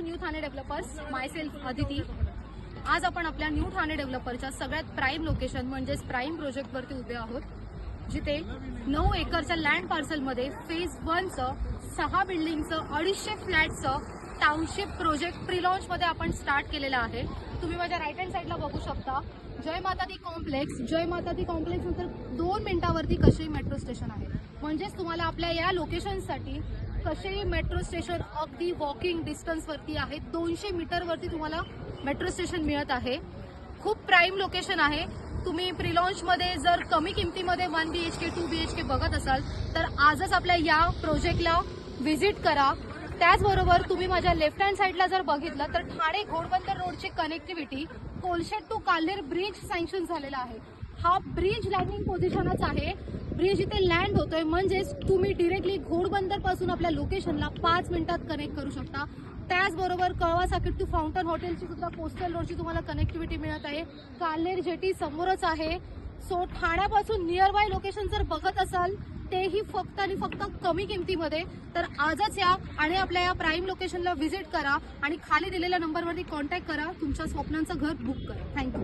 New Thane developers. Myself Aditi. आज आपण आपल्या न्यू ठाणे डेव्हलपरच्या सगळ्यात प्राईम लोकेशन म्हणजेच प्राईम प्रोजेक्टवरती उभे आहोत, जिथे 9 एकरच्या लँड पार्सलमध्ये फेज 1चं 6 बिल्डिंगचं 250 फ्लॅटचं टाउनशिप प्रोजेक्ट प्री लॉन्च मध्ये आपण स्टार्ट केलेला आहे. तुम्ही माझ्या राईट हँड साईडला बघू शकता जय माता दी कॉम्प्लेक्स. जय माता दी कॉम्प्लेक्स नंतर 2 मिनिटावरती कशेई मेट्रो स्टेशन आहे. म्हणजेच तुम्हाला आपल्या या लोकेशनसाठी कशेई मेट्रो स्टेशन अगदी वॉकिंग डिस्टन्सवरती आहे. 200 मीटरवरती तुम्हाला मेट्रो स्टेशन मिळत आहे. खूप प्राईम लोकेशन आहे. तुम्ही प्री लॉन्च मध्ये जर कमी किमतीमध्ये 1 BHK 2 BHK बघत असाल तर आजच आपल्या या प्रोजेक्टला व्हिजिट करा. त्याचबरोबर तुम्ही माझ्या लेफ्ट हँड साईडला जर बघितलं तर ठाणे घोडबंदर रोडची connectivity Kolshet to Kalher bridge sanction झालेला आहे. हा ब्रिज लँडिंग पोझिशनच आहे. ब्रिज इथे लँड होतोय म्हणजेच तुम्ही डिरेक्टली घोडबंदर पासून आपल्या लोकेशनला 5 मिनिटात कनेक्ट करू शकता. त्याचबरोबर कळवा साकीट टू फाउंटन हॉटेलची सुद्धा कोस्टल रोडची तुम्हाला कनेक्टिव्हिटी मिळत आहे. काल्हेर जेटी समोरच आहे. सो ठाण्यापासून नियर बाय लोकेशन जर बघत असाल तेही फक्त आणि फक्त कमी किमतीमध्ये, तर आजच या आणि आपल्या या प्राईम लोकेशनला व्हिजिट करा आणि खाली दिलेल्या नंबरवरती कॉन्टॅक्ट करा. तुमच्या स्वप्नांचं घर बुक करा. थँक्यू.